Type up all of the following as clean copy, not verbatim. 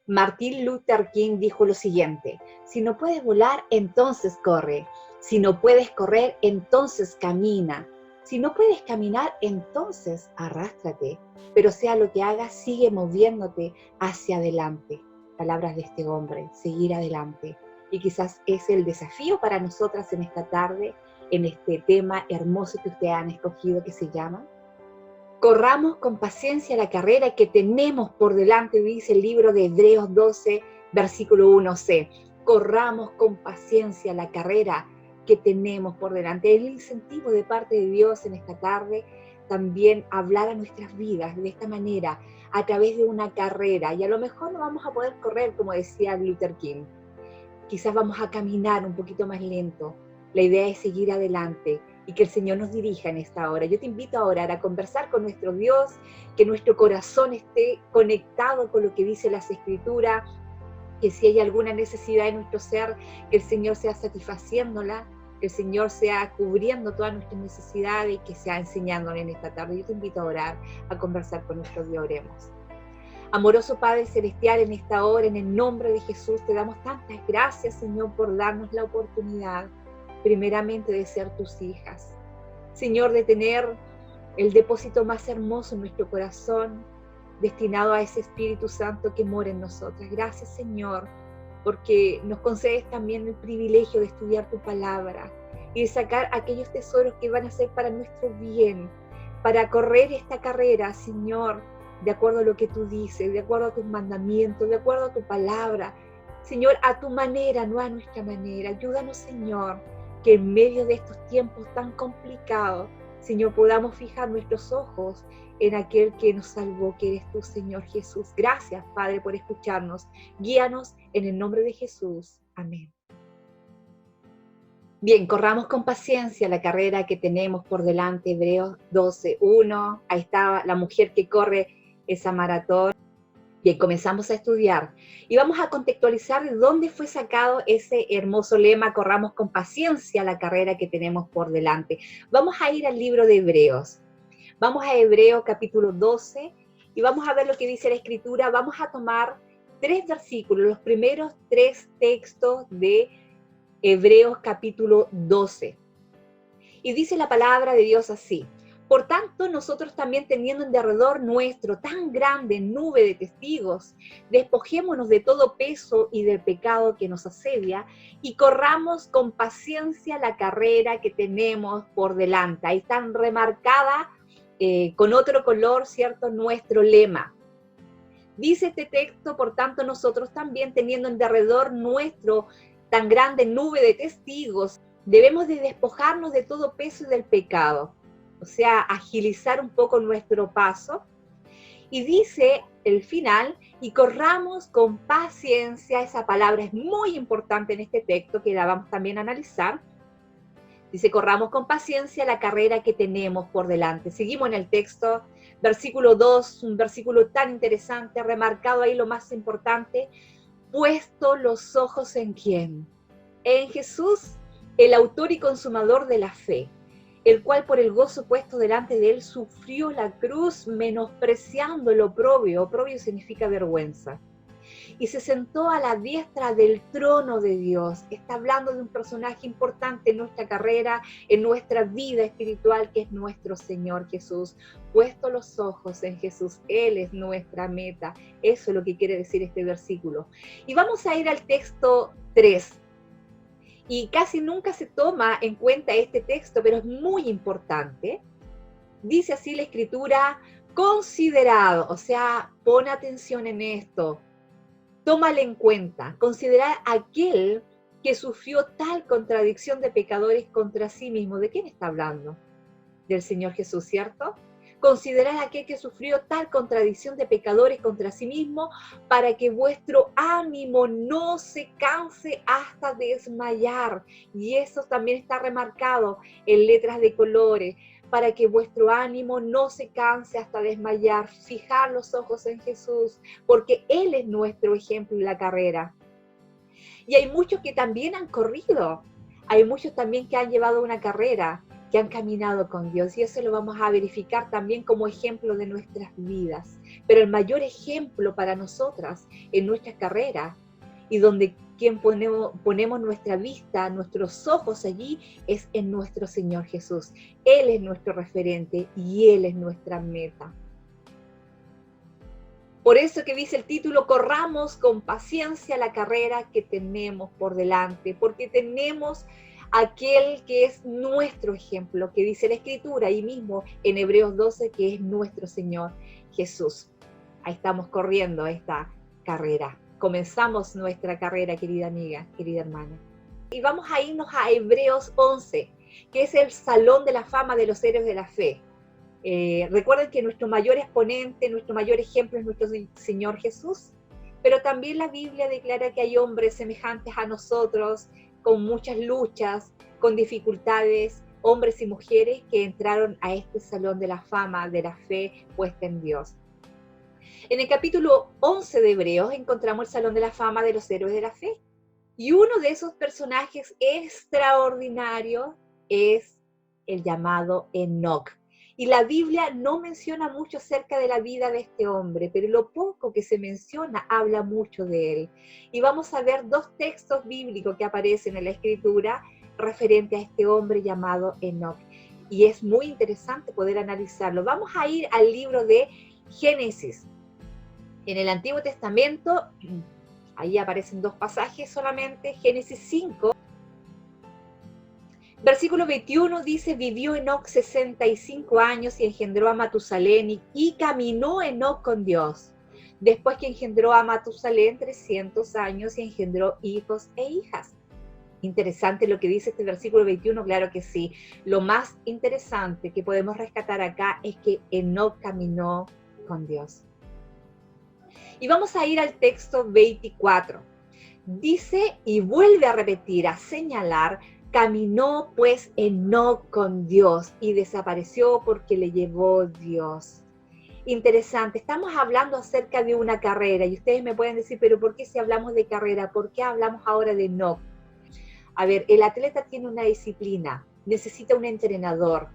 Martin Luther King dijo lo siguiente: si no puedes volar, entonces corre. Si no puedes correr, entonces camina. Si no puedes caminar, entonces arrástrate. Pero sea lo que hagas, sigue moviéndote hacia adelante. Palabras de este hombre, seguir adelante. Y quizás es el desafío para nosotras en esta tarde, en este tema hermoso que ustedes han escogido, que se llama corramos con paciencia la carrera que tenemos por delante, dice el libro de Hebreos 12, versículo 1c. Corramos con paciencia la carrera que tenemos por delante. El incentivo de parte de Dios en esta tarde, también hablar a nuestras vidas de esta manera, a través de una carrera. Y a lo mejor no vamos a poder correr, como decía Luther King. Quizás vamos a caminar un poquito más lento. La idea es seguir adelante y que el Señor nos dirija en esta hora. Yo te invito a orar, a conversar con nuestro Dios, que nuestro corazón esté conectado con lo que dice las Escrituras, que si hay alguna necesidad en nuestro ser, que el Señor sea satisfaciéndola, que el Señor sea cubriendo todas nuestras necesidades y que sea enseñándola en esta tarde. Yo te invito a orar, a conversar con nuestro Dios. Oremos. Amoroso Padre Celestial, en esta hora, en el nombre de Jesús, te damos tantas gracias, Señor, por darnos la oportunidad, primeramente, de ser tus hijas. Señor, de tener el depósito más hermoso en nuestro corazón, destinado a ese Espíritu Santo que mora en nosotras. Gracias, Señor, porque nos concedes también el privilegio de estudiar tu palabra y de sacar aquellos tesoros que van a ser para nuestro bien, para correr esta carrera, Señor, de acuerdo a lo que tú dices, de acuerdo a tus mandamientos, de acuerdo a tu palabra. Señor, a tu manera, no a nuestra manera. Ayúdanos, Señor, que en medio de estos tiempos tan complicados, Señor, podamos fijar nuestros ojos en aquel que nos salvó, que eres tú, Señor Jesús. Gracias, Padre, por escucharnos. Guíanos en el nombre de Jesús. Amén. Bien, corramos con paciencia la carrera que tenemos por delante. Hebreos 12:1. Ahí está la mujer que corre esa maratón. Bien, comenzamos a estudiar y vamos a contextualizar de dónde fue sacado ese hermoso lema: corramos con paciencia la carrera que tenemos por delante. Vamos a ir al libro de Hebreos. Vamos a Hebreos capítulo 12 y vamos a ver lo que dice la Escritura. Vamos a tomar 3 versículos, los primeros 3 textos de Hebreos capítulo 12. Y dice la palabra de Dios así: por tanto, nosotros también, teniendo en derredor nuestro tan grande nube de testigos, despojémonos de todo peso y del pecado que nos asedia y corramos con paciencia la carrera que tenemos por delante. Ahí están remarcada con otro color, ¿cierto?, nuestro lema. Dice este texto: por tanto, nosotros también, teniendo en derredor nuestro tan grande nube de testigos, debemos de despojarnos de todo peso y del pecado. O sea, agilizar un poco nuestro paso. Y dice el final: y corramos con paciencia. Esa palabra es muy importante en este texto, que la vamos también a analizar. Dice: corramos con paciencia la carrera que tenemos por delante. Seguimos en el texto, versículo 2, un versículo tan interesante, remarcado ahí lo más importante: puesto los ojos ¿en quién? En Jesús, el autor y consumador de la fe, el cual por el gozo puesto delante de él sufrió la cruz, menospreciando el oprobio. Oprobio significa vergüenza. Y se sentó a la diestra del trono de Dios. Está hablando de un personaje importante en nuestra carrera, en nuestra vida espiritual, que es nuestro Señor Jesús. Puesto los ojos en Jesús, Él es nuestra meta. Eso es lo que quiere decir este versículo. Y vamos a ir al texto 3. Y casi nunca se toma en cuenta este texto, pero es muy importante. Dice así la Escritura: considerado, o sea, pon atención en esto, tómale en cuenta, considerar aquel que sufrió tal contradicción de pecadores contra sí mismo. ¿De quién está hablando? Del Señor Jesús, ¿cierto? Considerad aquel que sufrió tal contradicción de pecadores contra sí mismo, para que vuestro ánimo no se canse hasta desmayar. Y eso también está remarcado en letras de colores: para que vuestro ánimo no se canse hasta desmayar. Fijar los ojos en Jesús, porque Él es nuestro ejemplo en la carrera. Y hay muchos que también han corrido, hay muchos también que han llevado una carrera, que han caminado con Dios, y eso lo vamos a verificar también como ejemplo de nuestras vidas. Pero el mayor ejemplo para nosotras en nuestra carrera, y donde quien ponemos nuestra vista, nuestros ojos allí, es en nuestro Señor Jesús. Él es nuestro referente y Él es nuestra meta. Por eso que dice el título, corramos con paciencia la carrera que tenemos por delante, porque tenemos aquel que es nuestro ejemplo, que dice la Escritura, ahí mismo en Hebreos 12, que es nuestro Señor Jesús. Ahí estamos corriendo esta carrera. Comenzamos nuestra carrera, querida amiga, querida hermana. Y vamos a irnos a Hebreos 11, que es el salón de la fama de los héroes de la fe. Recuerden que nuestro mayor exponente, nuestro mayor ejemplo es nuestro Señor Jesús, pero también la Biblia declara que hay hombres semejantes a nosotros, con muchas luchas, con dificultades, hombres y mujeres que entraron a este salón de la fama de la fe puesta en Dios. En el capítulo 11 de Hebreos encontramos el salón de la fama de los héroes de la fe, y uno de esos personajes extraordinarios es el llamado Enoc. Y la Biblia no menciona mucho acerca de la vida de este hombre, pero lo poco que se menciona habla mucho de él. Y vamos a ver dos textos bíblicos que aparecen en la Escritura referente a este hombre llamado Enoc. Y es muy interesante poder analizarlo. Vamos a ir al libro de Génesis. En el Antiguo Testamento, ahí aparecen dos pasajes solamente, Génesis 5. Versículo 21 dice, vivió Enoc 65 años y engendró a Matusalén y caminó Enoc con Dios. Después que engendró a Matusalén 300 años y engendró hijos e hijas. Interesante lo que dice este versículo 21, claro que sí. Lo más interesante que podemos rescatar acá es que Enoc caminó con Dios. Y vamos a ir al texto 24. Dice, y vuelve a repetir, a señalar, caminó pues Enoc con Dios y desapareció porque le llevó Dios. Interesante, estamos hablando acerca de una carrera y ustedes me pueden decir, pero ¿por qué si hablamos de carrera? ¿Por qué hablamos ahora de Enoc? A ver, el atleta tiene una disciplina, necesita un entrenador.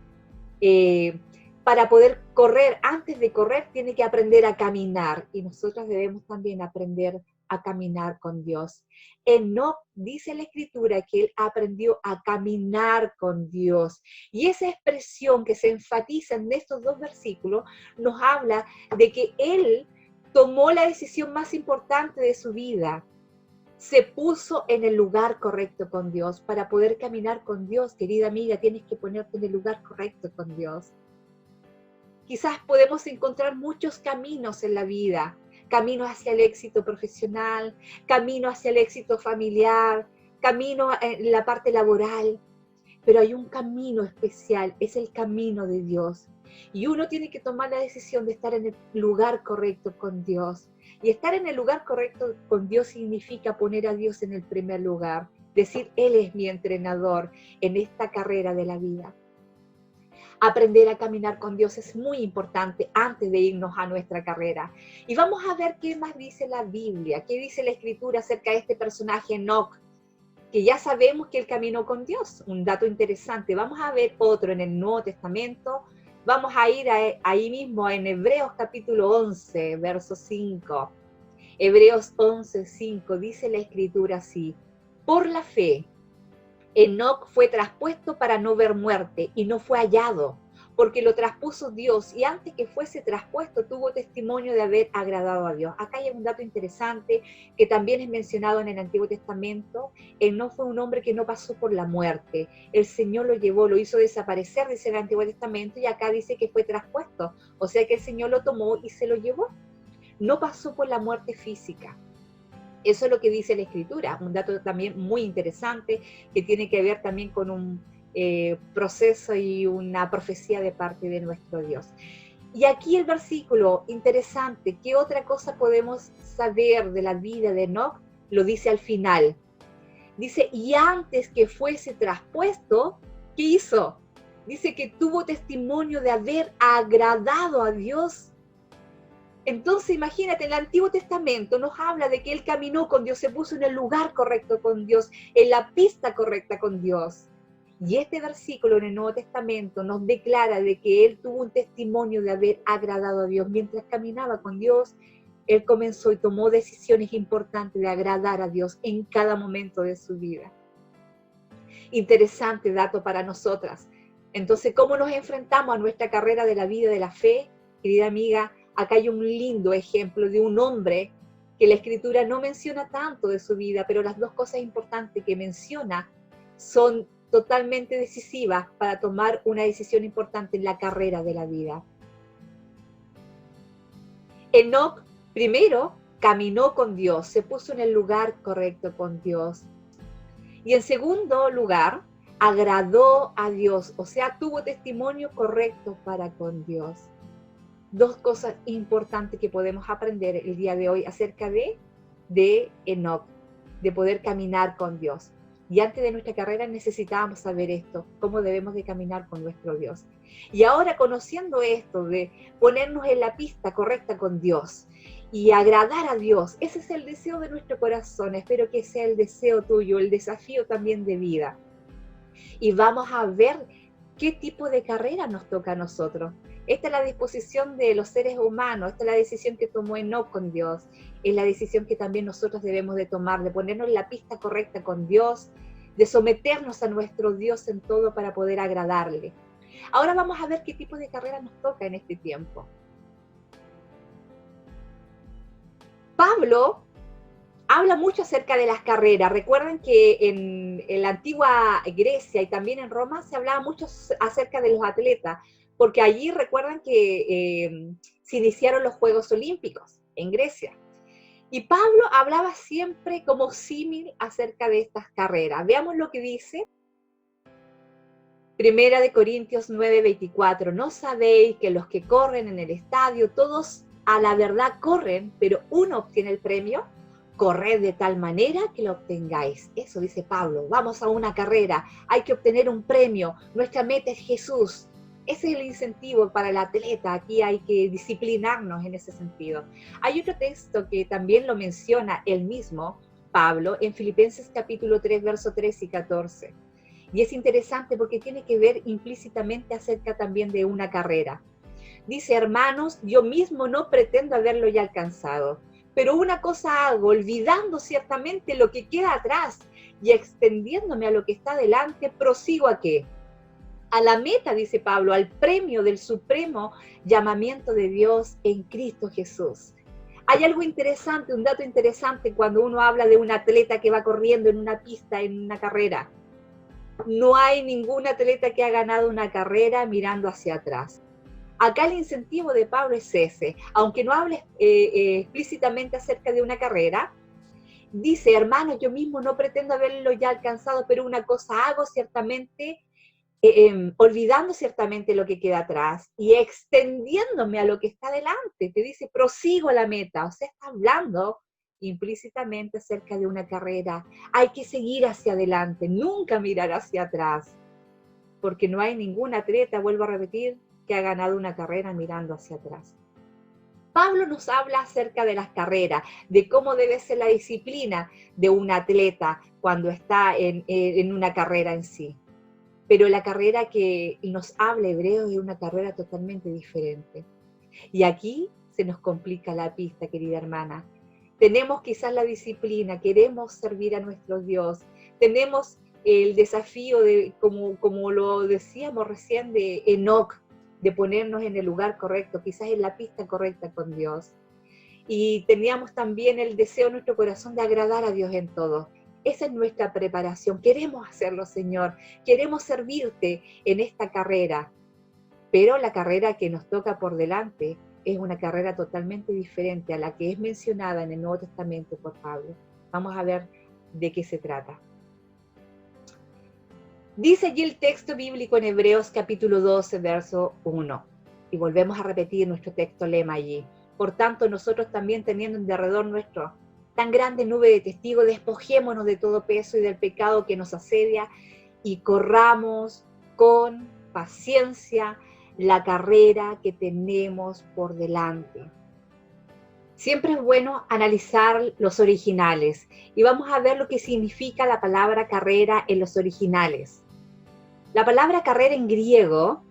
Para poder correr, antes de correr, tiene que aprender a caminar y nosotros debemos también aprender a caminar con Dios. Enoc dice en la Escritura que él aprendió a caminar con Dios. Y esa expresión que se enfatiza en estos dos versículos nos habla de que él tomó la decisión más importante de su vida. Se puso en el lugar correcto con Dios. Para poder caminar con Dios, querida amiga, tienes que ponerte en el lugar correcto con Dios. Quizás podemos encontrar muchos caminos en la vida, camino hacia el éxito profesional, camino hacia el éxito familiar, camino en la parte laboral, pero hay un camino especial, es el camino de Dios. Y uno tiene que tomar la decisión de estar en el lugar correcto con Dios. Y estar en el lugar correcto con Dios significa poner a Dios en el primer lugar, decir, Él es mi entrenador en esta carrera de la vida. Aprender a caminar con Dios es muy importante antes de irnos a nuestra carrera. Y vamos a ver qué más dice la Biblia, qué dice la Escritura acerca de este personaje Enoc, que ya sabemos que él caminó con Dios. Un dato interesante. Vamos a ver otro en el Nuevo Testamento. Vamos a ir ahí mismo en Hebreos capítulo 11, verso 5. Hebreos 11, 5 dice la Escritura así: por la fe, Enoc fue traspuesto para no ver muerte y no fue hallado, porque lo traspuso Dios y antes que fuese traspuesto tuvo testimonio de haber agradado a Dios. Acá hay un dato interesante que también es mencionado en el Antiguo Testamento. Enoc fue un hombre que no pasó por la muerte. El Señor lo llevó, lo hizo desaparecer, dice el Antiguo Testamento, y acá dice que fue traspuesto. O sea que el Señor lo tomó y se lo llevó. No pasó por la muerte física. Eso es lo que dice la Escritura, un dato también muy interesante que tiene que ver también con un proceso y una profecía de parte de nuestro Dios. Y aquí el versículo interesante, ¿qué otra cosa podemos saber de la vida de Enoc? Lo dice al final. Dice, y antes que fuese traspuesto, ¿qué hizo? Dice que tuvo testimonio de haber agradado a Dios. Entonces, imagínate, el Antiguo Testamento nos habla de que él caminó con Dios, se puso en el lugar correcto con Dios, en la pista correcta con Dios. Y este versículo en el Nuevo Testamento nos declara de que él tuvo un testimonio de haber agradado a Dios. Mientras caminaba con Dios, él comenzó y tomó decisiones importantes de agradar a Dios en cada momento de su vida. Interesante dato para nosotras. Entonces, ¿cómo nos enfrentamos a nuestra carrera de la vida, de la fe? Querida amiga, acá hay un lindo ejemplo de un hombre que la Escritura no menciona tanto de su vida, pero las dos cosas importantes que menciona son totalmente decisivas para tomar una decisión importante en la carrera de la vida. Enoc, primero, caminó con Dios, se puso en el lugar correcto con Dios. Y en segundo lugar, agradó a Dios, o sea, tuvo testimonio correcto para con Dios. Dos cosas importantes que podemos aprender el día de hoy acerca de Enoc, de poder caminar con Dios. Y antes de nuestra carrera necesitábamos saber esto, cómo debemos de caminar con nuestro Dios. Y ahora conociendo esto, de ponernos en la pista correcta con Dios y agradar a Dios, ese es el deseo de nuestro corazón. Espero que sea el deseo tuyo, el desafío también de vida. Y vamos a ver qué tipo de carrera nos toca a nosotros. Esta es la disposición de los seres humanos, esta es la decisión que tomó Enoc con Dios, es la decisión que también nosotros debemos de tomar, de ponernos en la pista correcta con Dios, de someternos a nuestro Dios en todo para poder agradarle. Ahora vamos a ver qué tipo de carrera nos toca en este tiempo. Pablo habla mucho acerca de las carreras. Recuerden que en la antigua Grecia y también en Roma se hablaba mucho acerca de los atletas, porque allí recuerdan que se iniciaron los Juegos Olímpicos en Grecia. Y Pablo hablaba siempre como símil acerca de estas carreras. Veamos lo que dice. Primera de Corintios 9:24. ¿No sabéis que los que corren en el estadio, todos a la verdad corren, pero uno obtiene el premio? Corred de tal manera que lo obtengáis. Eso dice Pablo. Vamos a una carrera, hay que obtener un premio. Nuestra meta es Jesús. Ese es el incentivo para el atleta. Aquí hay que disciplinarnos en ese sentido. Hay otro texto que también lo menciona él mismo, Pablo, en Filipenses capítulo 3, verso 13 y 14. Y es interesante porque tiene que ver implícitamente acerca también de una carrera. Dice, hermanos, yo mismo no pretendo haberlo ya alcanzado, pero una cosa hago, olvidando ciertamente lo que queda atrás y extendiéndome a lo que está delante, prosigo a ¿qué? A la meta, dice Pablo, al premio del supremo llamamiento de Dios en Cristo Jesús. Hay algo interesante, un dato interesante cuando uno habla de un atleta que va corriendo en una pista, en una carrera. No hay ningún atleta que ha ganado una carrera mirando hacia atrás. Acá el incentivo de Pablo es ese, aunque no hable explícitamente acerca de una carrera, dice, hermanos, yo mismo no pretendo haberlo ya alcanzado, pero una cosa hago ciertamente, olvidando ciertamente lo que queda atrás y extendiéndome a lo que está delante. Te dice, prosigo a la meta, o sea, está hablando implícitamente acerca de una carrera. Hay que seguir hacia adelante, nunca mirar hacia atrás, porque no hay ningún atleta, vuelvo a repetir, que ha ganado una carrera mirando hacia atrás. Pablo nos habla acerca de las carreras, de cómo debe ser la disciplina de un atleta cuando está en una carrera en sí. Pero la carrera que nos habla Hebreos es una carrera totalmente diferente. Y aquí se nos complica la pista, querida hermana. Tenemos quizás la disciplina, queremos servir a nuestro Dios, tenemos el desafío de, como lo decíamos recién, de Enoc, de ponernos en el lugar correcto, quizás en la pista correcta con Dios. Y teníamos también el deseo en nuestro corazón de agradar a Dios en todo. Esa es nuestra preparación. Queremos hacerlo, Señor. Queremos servirte en esta carrera. Pero la carrera que nos toca por delante es una carrera totalmente diferente a la que es mencionada en el Nuevo Testamento por Pablo. Vamos a ver de qué se trata. Dice allí el texto bíblico en Hebreos capítulo 12, verso 1. Y volvemos a repetir nuestro texto lema allí. Por tanto, nosotros también teniendo en derredor nuestro tan grande nube de testigos, despojémonos de todo peso y del pecado que nos asedia y corramos con paciencia la carrera que tenemos por delante. Siempre es bueno analizar los originales y vamos a ver lo que significa la palabra carrera en los originales. La palabra carrera en griego,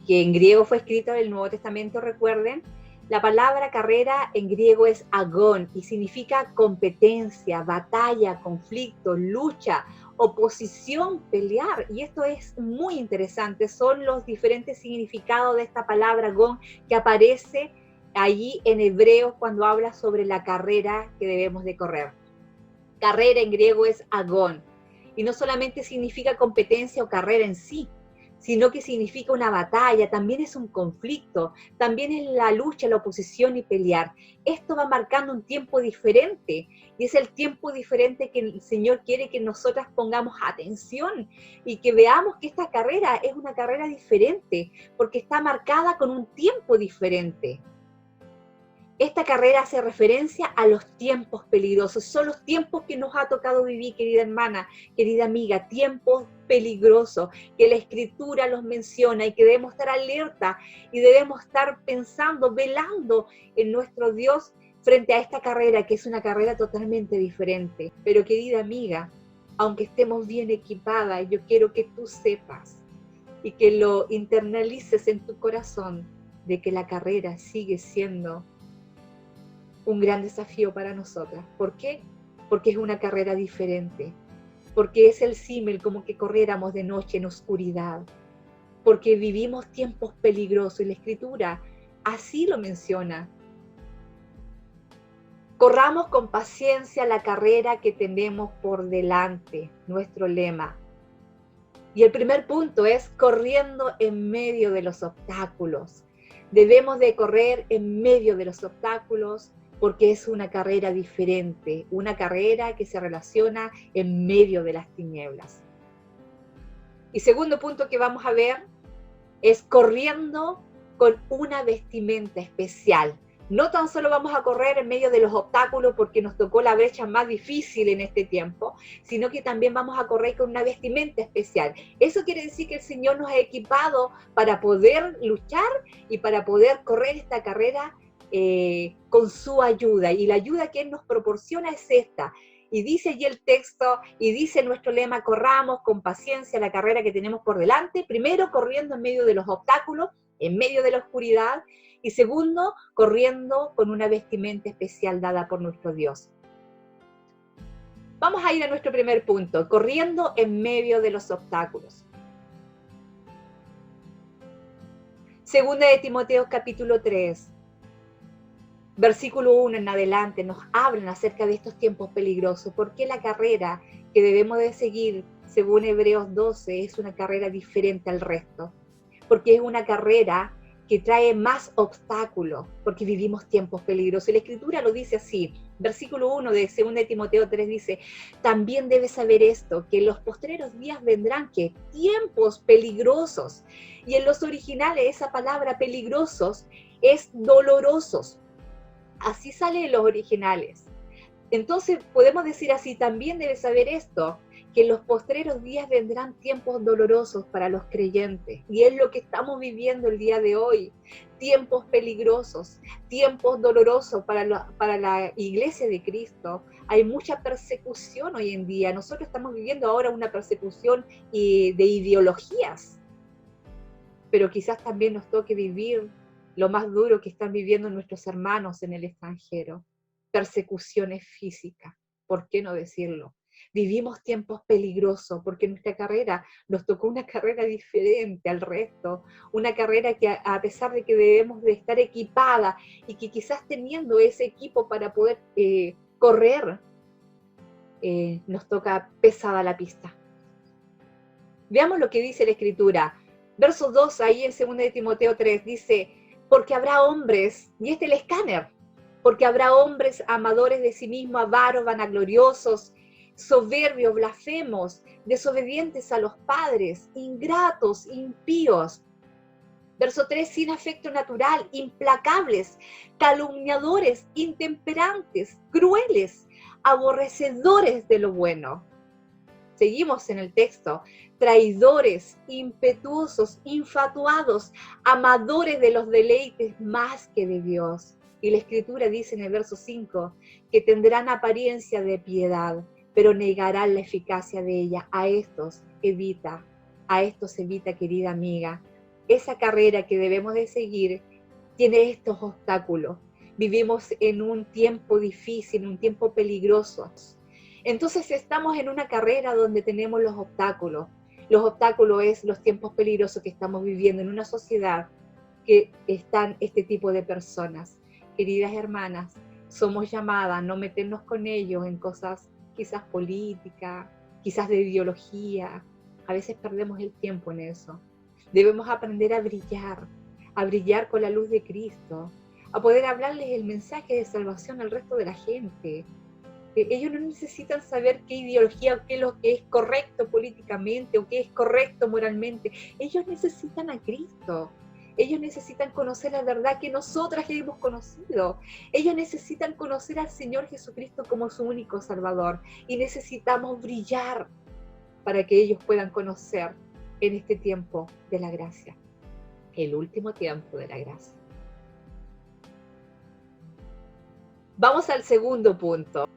que en griego fue escrito en el Nuevo Testamento, recuerden, la palabra carrera en griego es agón y significa competencia, batalla, conflicto, lucha, oposición, pelear. Y esto es muy interesante, son los diferentes significados de esta palabra agón que aparece allí en hebreo cuando habla sobre la carrera que debemos de correr. Carrera en griego es agón y no solamente significa competencia o carrera en sí, sino que significa una batalla, también es un conflicto, también es la lucha, la oposición y pelear. Esto va marcando un tiempo diferente y es el tiempo diferente que el Señor quiere que nosotras pongamos atención y que veamos que esta carrera es una carrera diferente porque está marcada con un tiempo diferente. Esta carrera hace referencia a los tiempos peligrosos. Son los tiempos que nos ha tocado vivir, querida hermana, querida amiga, tiempos peligrosos, que la Escritura los menciona y que debemos estar alerta y debemos estar pensando, velando en nuestro Dios frente a esta carrera, que es una carrera totalmente diferente. Pero querida amiga, aunque estemos bien equipadas, yo quiero que tú sepas y que lo internalices en tu corazón de que la carrera sigue siendo un gran desafío para nosotras. ¿Por qué? Porque es una carrera diferente, porque es el símil como que corriéramos de noche en oscuridad, porque vivimos tiempos peligrosos y la Escritura así lo menciona. Corramos con paciencia la carrera que tenemos por delante, nuestro lema. Y el primer punto es corriendo en medio de los obstáculos. Debemos de correr en medio de los obstáculos porque es una carrera diferente, una carrera que se relaciona en medio de las tinieblas. Y segundo punto que vamos a ver es corriendo con una vestimenta especial. No tan solo vamos a correr en medio de los obstáculos porque nos tocó la brecha más difícil en este tiempo, sino que también vamos a correr con una vestimenta especial. Eso quiere decir que el Señor nos ha equipado para poder luchar y para poder correr esta carrera con su ayuda. Y la ayuda que Él nos proporciona es esta. Y dice allí el texto, y dice nuestro lema, corramos con paciencia la carrera que tenemos por delante, primero corriendo en medio de los obstáculos, en medio de la oscuridad, y segundo, corriendo con una vestimenta especial dada por nuestro Dios. Vamos a ir a nuestro primer punto, corriendo en medio de los obstáculos. Segunda de Timoteo capítulo 3, versículo 1 en adelante, nos hablan acerca de estos tiempos peligrosos, porque la carrera que debemos de seguir, según Hebreos 12, es una carrera diferente al resto, porque es una carrera que trae más obstáculos, porque vivimos tiempos peligrosos. Y la Escritura lo dice así, versículo 1 de 2 de Timoteo 3 dice, también debes saber esto, que en los postreros días vendrán, que tiempos peligrosos, y en los originales esa palabra peligrosos es dolorosos, así sale en los originales. Entonces podemos decir así, también debes saber esto, que en los postreros días vendrán tiempos dolorosos para los creyentes. Y es lo que estamos viviendo el día de hoy. Tiempos peligrosos, tiempos dolorosos para la iglesia de Cristo. Hay mucha persecución hoy en día. Nosotros estamos viviendo ahora una persecución de ideologías. Pero quizás también nos toque vivir lo más duro que están viviendo nuestros hermanos en el extranjero. Persecuciones físicas, ¿por qué no decirlo? Vivimos tiempos peligrosos porque nuestra carrera nos tocó una carrera diferente al resto, una carrera que a pesar de que debemos de estar equipada y que quizás teniendo ese equipo para poder correr, nos toca pesada la pista. Veamos lo que dice la Escritura. Verso 2, ahí en 2 de Timoteo 3, dice, porque habrá hombres, y este es el escáner, porque habrá hombres amadores de sí mismos, avaros, vanagloriosos, soberbios, blasfemos, desobedientes a los padres, ingratos, impíos. Verso 3, sin afecto natural, implacables, calumniadores, intemperantes, crueles, aborrecedores de lo bueno. Seguimos en el texto, traidores, impetuosos, infatuados, amadores de los deleites más que de Dios. Y la Escritura dice en el verso 5 que tendrán apariencia de piedad, pero negarán la eficacia de ella. A estos evita. a esto se evita, querida amiga. Esa carrera que debemos de seguir tiene estos obstáculos. Vivimos en un tiempo difícil, un tiempo peligroso. Entonces estamos en una carrera donde tenemos los obstáculos. Los obstáculos es los tiempos peligrosos que estamos viviendo en una sociedad que están este tipo de personas. Queridas hermanas, somos llamadas a no meternos con ellos en cosas quizás políticas, quizás de ideología. A veces perdemos el tiempo en eso. Debemos aprender a brillar con la luz de Cristo, a poder hablarles el mensaje de salvación al resto de la gente. Ellos no necesitan saber qué ideología o qué es lo que es correcto políticamente o qué es correcto moralmente. Ellos necesitan a Cristo. Ellos necesitan conocer la verdad que nosotras hemos conocido. Ellos necesitan conocer al Señor Jesucristo como su único Salvador. Y necesitamos brillar para que ellos puedan conocer en este tiempo de la gracia. El último tiempo de la gracia. Vamos al segundo punto.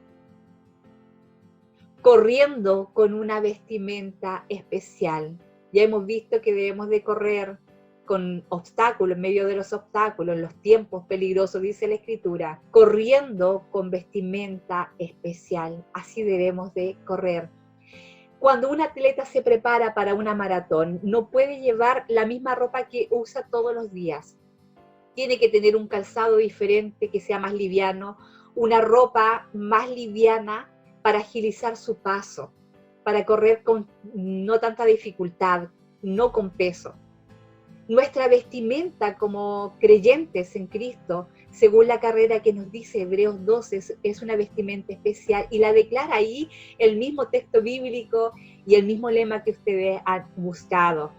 Corriendo con una vestimenta especial. Ya hemos visto que debemos de correr con obstáculos, en medio de los obstáculos, en los tiempos peligrosos, dice la Escritura, corriendo con vestimenta especial. Así debemos de correr. Cuando un atleta se prepara para una maratón, no puede llevar la misma ropa que usa todos los días. Tiene que tener un calzado diferente, que sea más liviano, una ropa más liviana para agilizar su paso, para correr con no tanta dificultad, no con peso. Nuestra vestimenta como creyentes en Cristo, según la carrera que nos dice Hebreos 12, es una vestimenta especial y la declara ahí el mismo texto bíblico y el mismo lema que ustedes han buscado.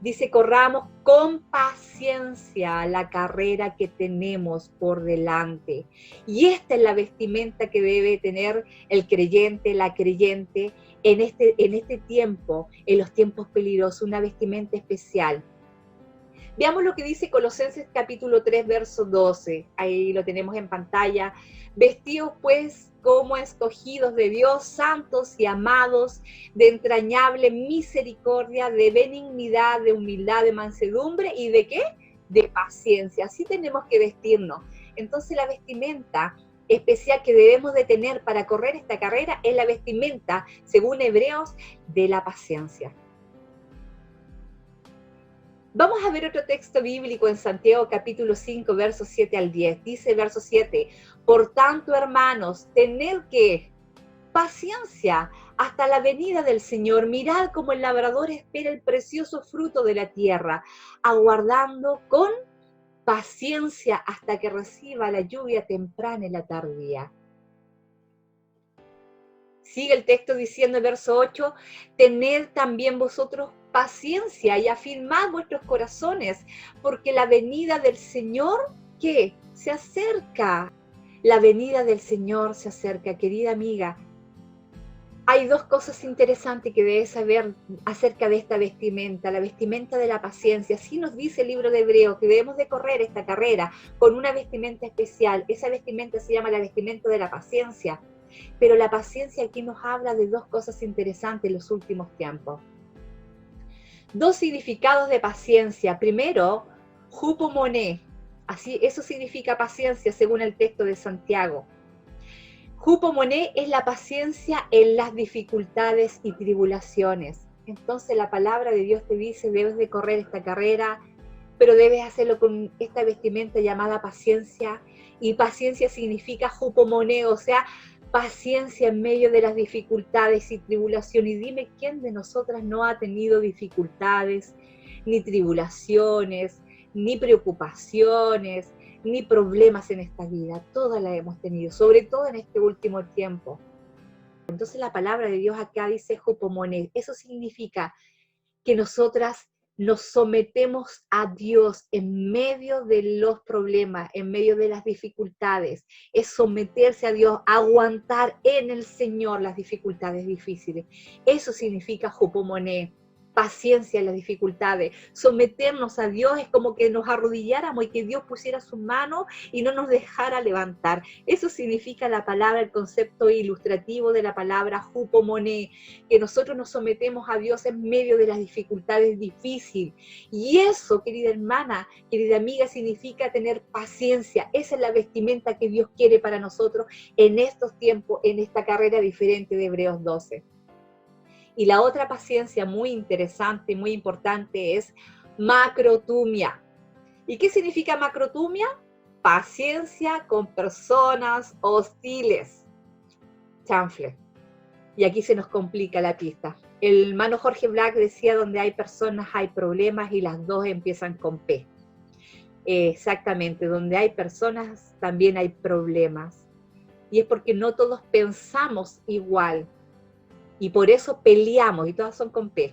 Dice, corramos con paciencia la carrera que tenemos por delante. Y esta es la vestimenta que debe tener el creyente, la creyente, en este tiempo, en los tiempos peligrosos, una vestimenta especial. Veamos lo que dice Colosenses capítulo 3, verso 12. Ahí lo tenemos en pantalla. Vestidos pues como escogidos de Dios, santos y amados, de entrañable misericordia, de benignidad, de humildad, de mansedumbre y ¿de qué? De paciencia. Así tenemos que vestirnos. Entonces la vestimenta especial que debemos de tener para correr esta carrera es la vestimenta, según Hebreos, de la paciencia. Vamos a ver otro texto bíblico en Santiago capítulo 5, versos 7 al 10. Dice verso 7, por tanto, hermanos, tened que paciencia hasta la venida del Señor. Mirad como el labrador espera el precioso fruto de la tierra, aguardando con paciencia hasta que reciba la lluvia temprana y la tardía. Sigue el texto diciendo en verso 8, tened también vosotros paciencia y afirmad vuestros corazones, porque la venida del Señor, ¿qué? Se acerca. La venida del Señor se acerca, querida amiga. Hay dos cosas interesantes que debes saber acerca de esta vestimenta, la vestimenta de la paciencia. Así nos dice el libro de Hebreos que debemos de correr esta carrera con una vestimenta especial. Esa vestimenta se llama la vestimenta de la paciencia. Pero la paciencia aquí nos habla de dos cosas interesantes en los últimos tiempos. Dos significados de paciencia. Primero, hupomoné. Así, eso significa paciencia según el texto de Santiago. Hupomoné es la paciencia en las dificultades y tribulaciones. Entonces la palabra de Dios te dice, debes de correr esta carrera, pero debes hacerlo con esta vestimenta llamada paciencia. Y paciencia significa hupomoné, o sea, paciencia en medio de las dificultades y tribulaciones. Y dime, ¿quién de nosotras no ha tenido dificultades, ni tribulaciones, ni preocupaciones, ni problemas en esta vida? Todas las hemos tenido, sobre todo en este último tiempo. Entonces la palabra de Dios acá dice hupomoné. Eso significa que nosotras nos sometemos a Dios en medio de los problemas, en medio de las dificultades. Es someterse a Dios, aguantar en el Señor las dificultades difíciles. Eso significa hupomoné. paciencia en las dificultades. Someternos a Dios es como que nos arrodilláramos y que Dios pusiera su mano y no nos dejara levantar. Eso significa la palabra, el concepto ilustrativo de la palabra hupomone, que nosotros nos sometemos a Dios en medio de las dificultades difíciles. Y eso, querida hermana, querida amiga, significa tener paciencia. Esa es la vestimenta que Dios quiere para nosotros en estos tiempos, en esta carrera diferente de Hebreos 12. Y la otra paciencia muy interesante, muy importante es macrotumia. ¿Y qué significa macrotumia? Paciencia con personas hostiles. Chanfle. Y aquí se nos complica la pista. El hermano Jorge Black decía, donde hay personas hay problemas, y las dos empiezan con P. Exactamente, donde hay personas también hay problemas. Y es porque no todos pensamos igual. Y por eso peleamos, y todas son con P.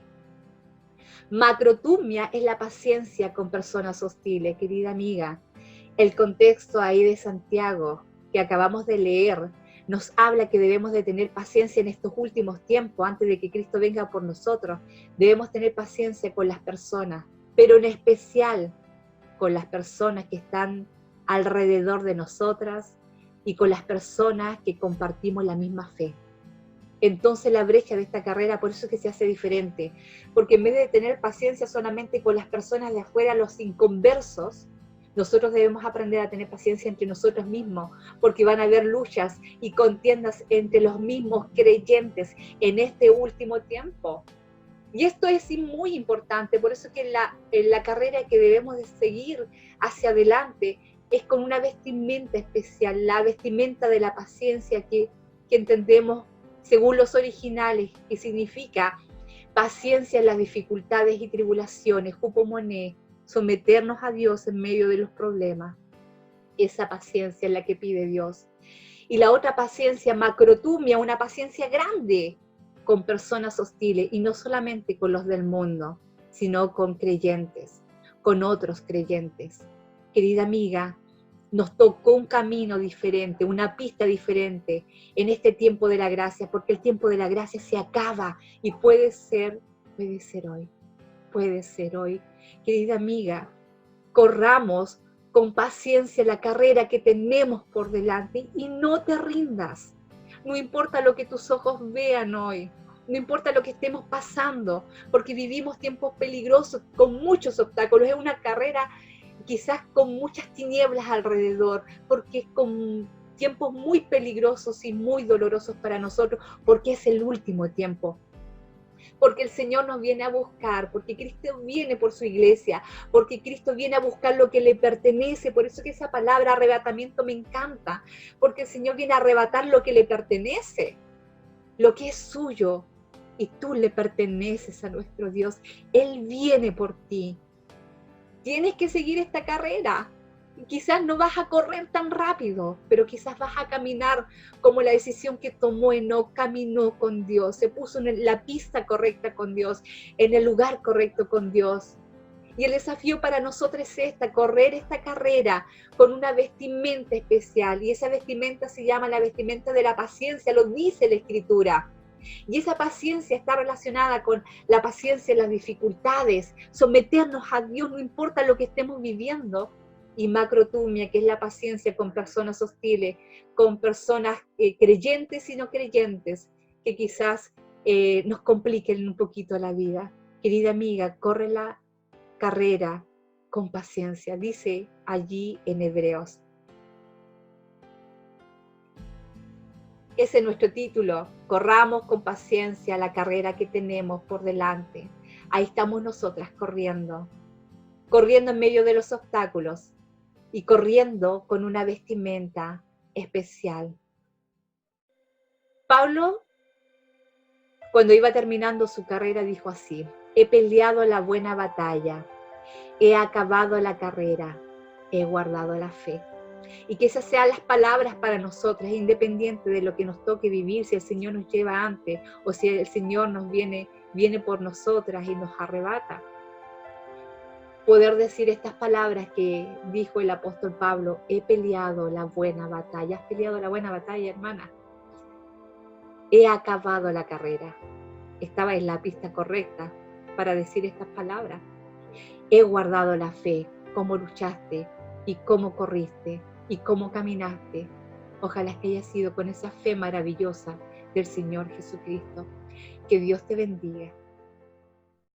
Macrotumia es la paciencia con personas hostiles, querida amiga. El contexto ahí de Santiago, que acabamos de leer, nos habla que debemos de tener paciencia en estos últimos tiempos, antes de que Cristo venga por nosotros. Debemos tener paciencia con las personas, pero en especial con las personas que están alrededor de nosotras y con las personas que compartimos la misma fe. Entonces la brecha de esta carrera, por eso es que se hace diferente, porque en vez de tener paciencia solamente con las personas de afuera, los inconversos, nosotros debemos aprender a tener paciencia entre nosotros mismos, porque van a haber luchas y contiendas entre los mismos creyentes en este último tiempo. Y esto es muy importante, por eso que en la carrera que debemos de seguir hacia adelante es con una vestimenta especial, la vestimenta de la paciencia que entendemos según los originales, que significa paciencia en las dificultades y tribulaciones, hupomone, someternos a Dios en medio de los problemas. Esa paciencia es la que pide Dios. Y la otra paciencia, macrotumia, una paciencia grande con personas hostiles, y no solamente con los del mundo, sino con creyentes, con otros creyentes. Querida amiga, nos tocó un camino diferente, una pista diferente en este tiempo de la gracia, porque el tiempo de la gracia se acaba y puede ser hoy. Querida amiga, corramos con paciencia la carrera que tenemos por delante y no te rindas. No importa lo que tus ojos vean hoy, no importa lo que estemos pasando, porque vivimos tiempos peligrosos con muchos obstáculos. Es una carrera quizás con muchas tinieblas alrededor, porque es con tiempos muy peligrosos y muy dolorosos para nosotros, porque es el último tiempo. Porque el Señor nos viene a buscar, porque Cristo viene por su iglesia, porque Cristo viene a buscar lo que le pertenece. Por eso que esa palabra arrebatamiento me encanta, porque el Señor viene a arrebatar lo que le pertenece, lo que es suyo, y tú le perteneces a nuestro Dios. Él viene por ti. Tienes que seguir esta carrera. Quizás no vas a correr tan rápido, pero quizás vas a caminar como la decisión que tomó Enoc. Caminó con Dios, se puso en la pista correcta con Dios, en el lugar correcto con Dios. Y el desafío para nosotros es correr esta carrera con una vestimenta especial, y esa vestimenta se llama la vestimenta de la paciencia, lo dice la Escritura. Y esa paciencia está relacionada con la paciencia en las dificultades, someternos a Dios no importa lo que estemos viviendo. Y macrotumia, que es la paciencia con personas hostiles, con personas creyentes y no creyentes, que quizás nos compliquen un poquito la vida. Querida amiga, corre la carrera con paciencia, dice allí en Hebreos. Ese es nuestro título, corramos con paciencia la carrera que tenemos por delante. Ahí estamos nosotras corriendo en medio de los obstáculos y corriendo con una vestimenta especial. Pablo, cuando iba terminando su carrera, dijo así: he peleado la buena batalla, he acabado la carrera, he guardado la fe. Y que esas sean las palabras para nosotras, independiente de lo que nos toque vivir, si el Señor nos lleva antes o si el Señor nos viene por nosotras y nos arrebata. Poder decir estas palabras que dijo el apóstol Pablo: he peleado la buena batalla. ¿Has peleado la buena batalla, hermana? He acabado la carrera. Estaba en la pista correcta para decir estas palabras. He guardado la fe, cómo luchaste y cómo corriste y cómo caminaste. Ojalá que haya sido con esa fe maravillosa del Señor Jesucristo. Que Dios te bendiga.